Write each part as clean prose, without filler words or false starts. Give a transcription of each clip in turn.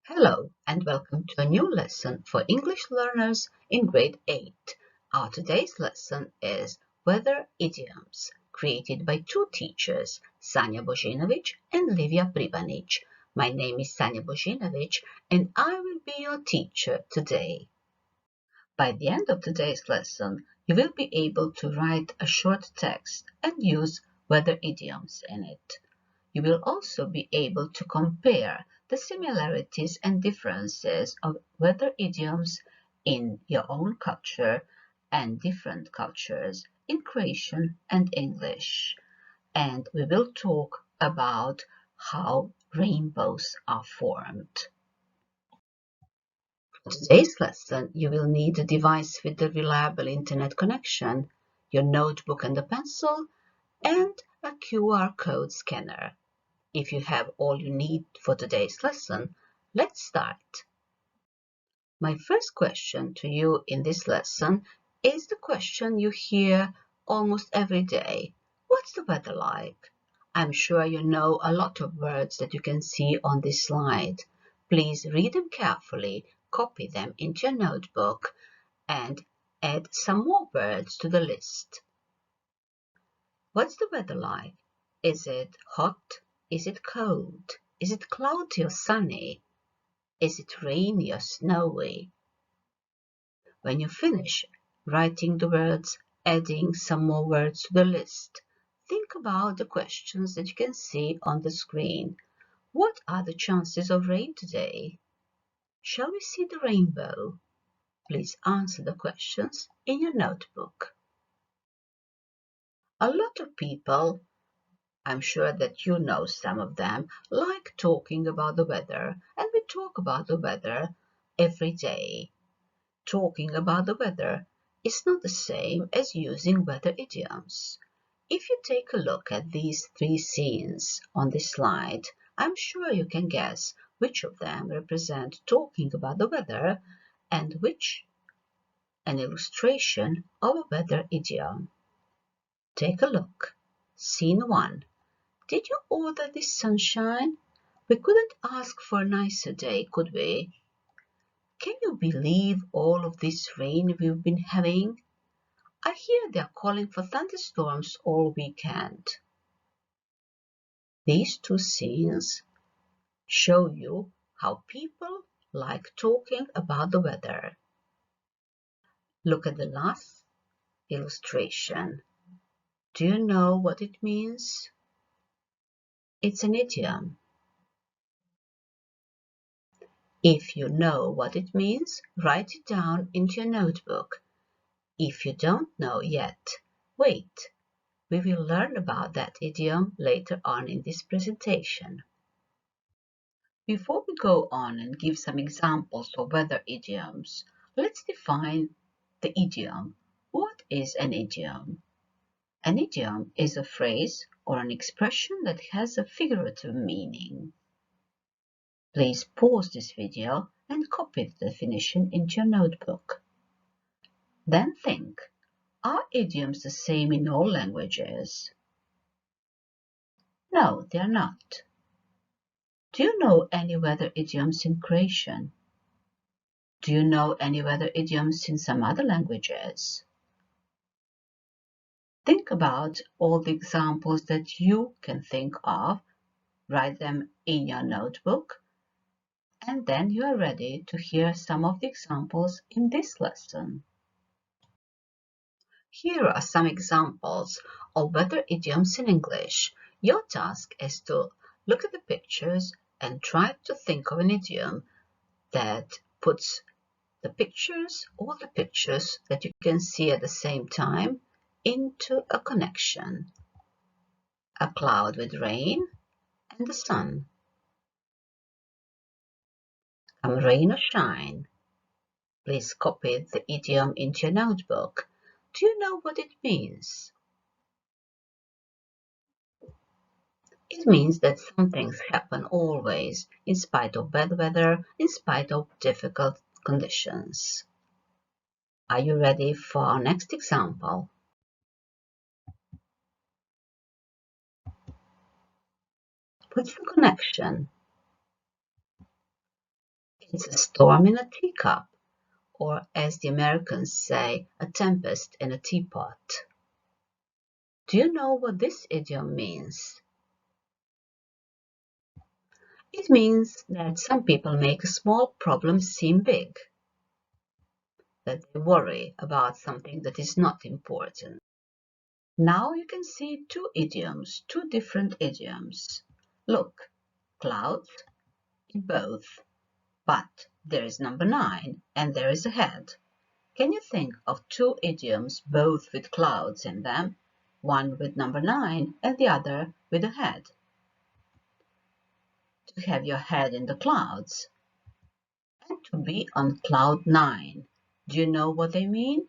Hello and welcome to a new lesson for English learners in grade 8. Our today's lesson is Weather Idioms, created by two teachers, Sanja Božinović and Livija Pribanić. My name is Sanja Božinović and I will be your teacher today. By the end of today's lesson, you will be able to write a short text and use weather idioms in it. You will also be able to compare the similarities and differences of weather idioms in your own culture and different cultures in Croatian and English. And we will talk about how rainbows are formed. For today's lesson, you will need a device with a reliable internet connection, your notebook and a pencil, and a QR code scanner. If you have all you need for today's lesson, let's start. My first question to you in this lesson is the question you hear almost every day. What's the weather like? I'm sure you know a lot of words that you can see on this slide. Please read them carefully, copy them into your notebook, and add some more words to the list. What's the weather like? Is it hot? Is it cold? Is it cloudy or sunny? Is it rainy or snowy? When you finish writing the words, adding some more words to the list, think about the questions that you can see on the screen. What are the chances of rain today? Shall we see the rainbow? Please answer the questions in your notebook. A lot of people, I'm sure that you know some of them, like talking about the weather, and we talk about the weather every day. Talking about the weather is not the same as using weather idioms. If you take a look at these three scenes on this slide, I'm sure you can guess which of them represent talking about the weather and which an illustration of a weather idiom. Take a look. Scene 1. Did you order this sunshine? We couldn't ask for a nicer day, could we? Can you believe all of this rain we've been having? I hear they're calling for thunderstorms all weekend. These two scenes show you how people like talking about the weather. Look at the last illustration. Do you know what it means? It's an idiom. If you know what it means, write it down into your notebook. If you don't know yet, wait. We will learn about that idiom later on in this presentation. Before we go on and give some examples of weather idioms, let's define the idiom. What is an idiom? An idiom is a phrase or an expression that has a figurative meaning. Please pause this video and copy the definition into your notebook. Then think, are idioms the same in all languages? No, they are not. Do you know any weather idioms in Croatian? Do you know any weather idioms in some other languages? Think about all the examples that you can think of, write them in your notebook, and then you are ready to hear some of the examples in this lesson. Here are some examples of weather idioms in English. Your task is to look at the pictures and try to think of an idiom that puts all the pictures that you can see at the same time into a connection. A cloud with rain and the sun. Come rain or shine. Please copy the idiom into your notebook. Do you know what it means? It means that some things happen always, in spite of bad weather, in spite of difficult conditions. Are you ready for our next example? What's the connection? It's a storm in a teacup, or as the Americans say, a tempest in a teapot. Do you know what this idiom means? It means that some people make a small problem seem big, that they worry about something that is not important. Now you can see two idioms, two different idioms. Look, clouds in both, but there is number 9 and there is a head. Can you think of two idioms both with clouds in them, one with number 9 and the other with a head? To have your head in the clouds and to be on cloud 9. Do you know what they mean?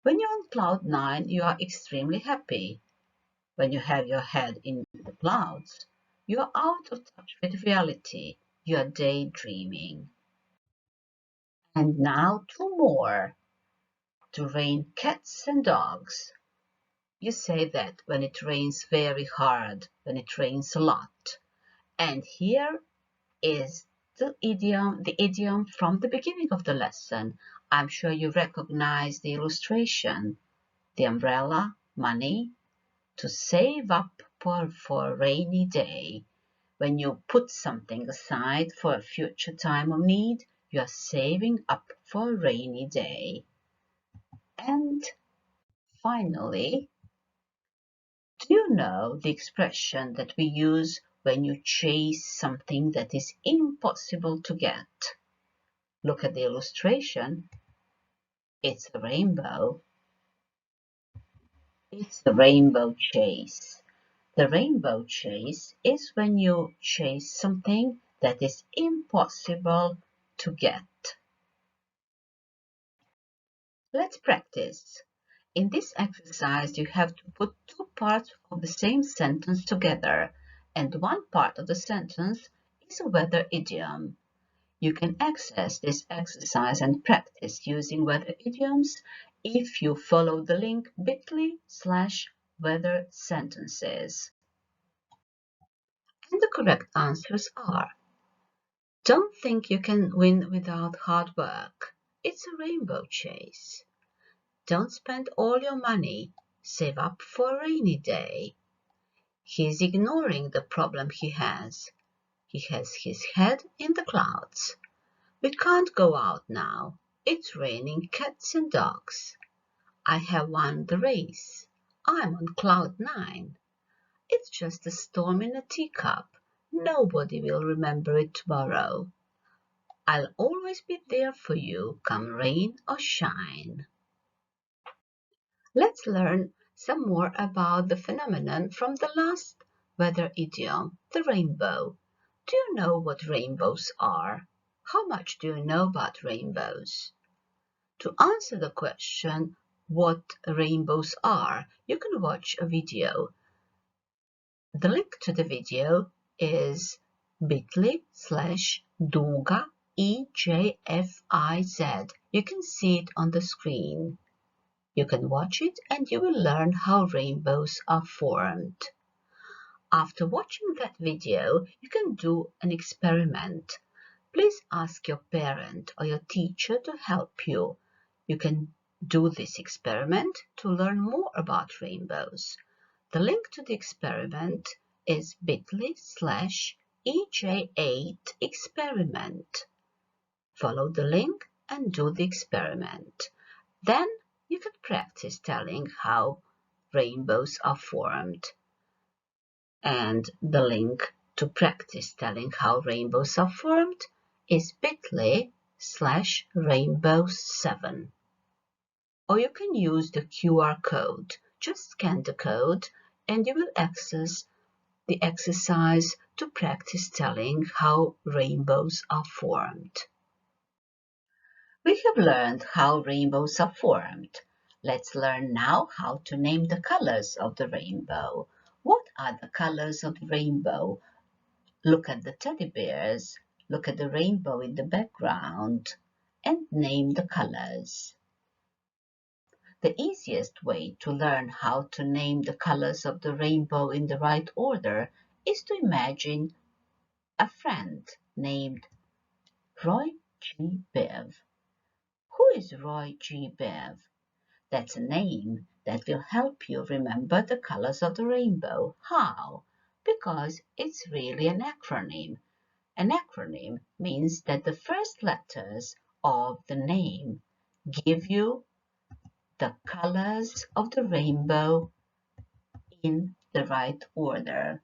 When you're on cloud 9, you are extremely happy. When you have your head in the clouds, you are out of touch with reality. You are daydreaming. And now two more. To rain cats and dogs. You say that when it rains very hard, when it rains a lot. And here is the idiom from the beginning of the lesson. I'm sure you recognize the illustration. The umbrella, money, to save up for a rainy day. When you put something aside for a future time of need, you are saving up for a rainy day. And finally, do you know the expression that we use when you chase something that is impossible to get? Look at the illustration. It's a rainbow. It's the rainbow chase. The rainbow chase is when you chase something that is impossible to get. Let's practice. In this exercise, you have to put two parts of the same sentence together, and one part of the sentence is a weather idiom. You can access this exercise and practice using weather idioms if you follow the link bit.ly/weather sentences. And the correct answers are: don't think you can win without hard work. It's a rainbow chase. Don't spend all your money. Save up for a rainy day. He is ignoring the problem he has. He has his head in the clouds. We can't go out now. It's raining cats and dogs. I have won the race. I'm on cloud 9. It's just a storm in a teacup. Nobody will remember it tomorrow. I'll always be there for you, come rain or shine. Let's learn some more about the phenomenon from the last weather idiom, the rainbow. Do you know what rainbows are? How much do you know about rainbows? To answer the question, what rainbows are, you can watch a video. The link to the video is bit.ly/duga EJFIZ. You can see it on the screen. You can watch it and you will learn how rainbows are formed. After watching that video, you can do an experiment. Please ask your parent or your teacher to help you. You can do this experiment to learn more about rainbows. The link to the experiment is bit.ly/EJ8experiment. Follow the link and do the experiment. Then you can practice telling how rainbows are formed. And the link to practice telling how rainbows are formed is bit.ly/rainbow7. Or you can use the QR code. Just scan the code and you will access the exercise to practice telling how rainbows are formed. We have learned how rainbows are formed. Let's learn now how to name the colors of the rainbow. What are the colors of the rainbow? Look at the teddy bears, look at the rainbow in the background, and name the colors. The easiest way to learn how to name the colors of the rainbow in the right order is to imagine a friend named Roy G. Biv. Who is Roy G. Biv? That's a name that will help you remember the colors of the rainbow. How? Because it's really an acronym. An acronym means that the first letters of the name give you the colors of the rainbow in the right order.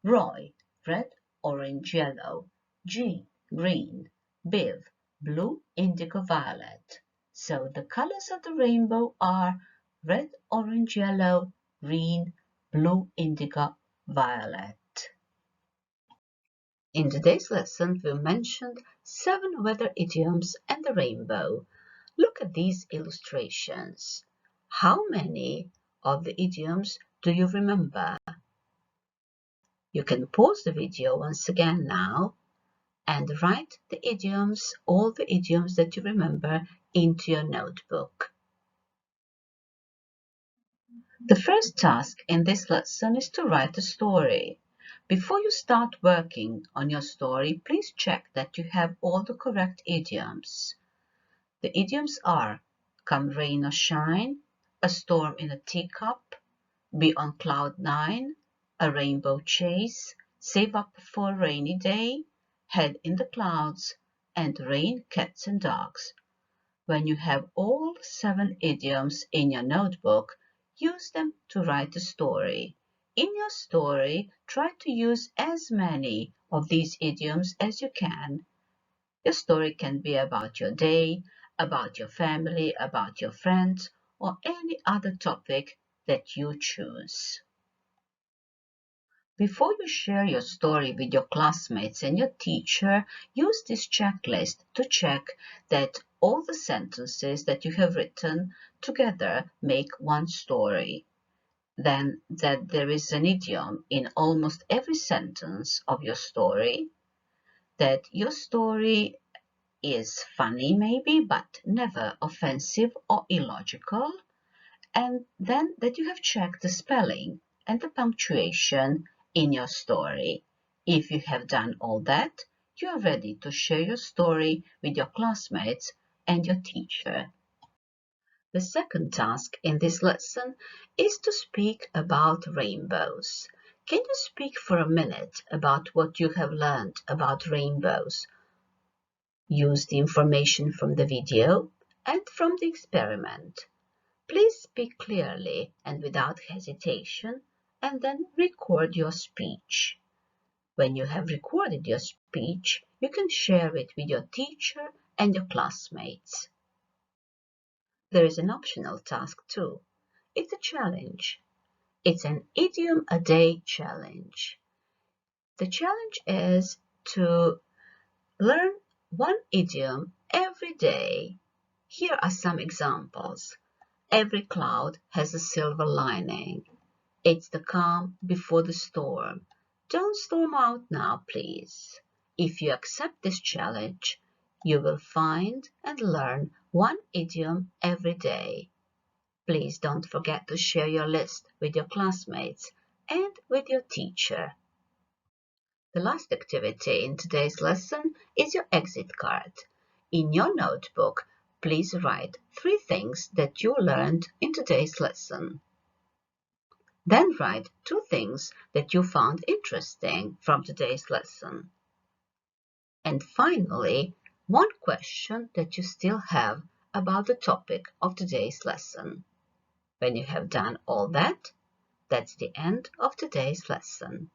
Roy, red, orange, yellow. G, green. Biv, blue, indigo, violet. So the colors of the rainbow are red, orange, yellow, green, blue, indigo, violet. In today's lesson, we mentioned 7 weather idioms and the rainbow. Look at these illustrations. How many of the idioms do you remember? You can pause the video once again now and write the idioms, all the idioms that you remember, into your notebook. The first task in this lesson is to write a story. Before you start working on your story, please check that you have all the correct idioms. The idioms are come rain or shine, a storm in a teacup, be on cloud 9, a rainbow chase, save up for a rainy day, head in the clouds, and rain, cats and dogs. When you have all 7 idioms in your notebook, use them to write a story. In your story, try to use as many of these idioms as you can. Your story can be about your day, about your family, about your friends, or any other topic that you choose. Before you share your story with your classmates and your teacher, use this checklist to check that all the sentences that you have written together make one story. Then that there is an idiom in almost every sentence of your story, that your story is funny maybe, but never offensive or illogical, and then that you have checked the spelling and the punctuation in your story. If you have done all that, you are ready to share your story with your classmates and your teacher. The second task in this lesson is to speak about rainbows. Can you speak for a minute about what you have learned about rainbows? Use the information from the video and from the experiment. Please speak clearly and without hesitation, and then record your speech. When you have recorded your speech, you can share it with your teacher and your classmates. There is an optional task too. It's a challenge. It's an idiom a day challenge. The challenge is to learn one idiom every day. Here are some examples. Every cloud has a silver lining. It's the calm before the storm. Don't storm out now, please. If you accept this challenge, you will find and learn one idiom every day. Please don't forget to share your list with your classmates and with your teacher. The last activity in today's lesson is your exit card. In your notebook, please write 3 things that you learned in today's lesson. Then write 2 things that you found interesting from today's lesson. And finally, 1 question that you still have about the topic of today's lesson. When you have done all that, that's the end of today's lesson.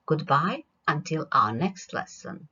Goodbye until our next lesson.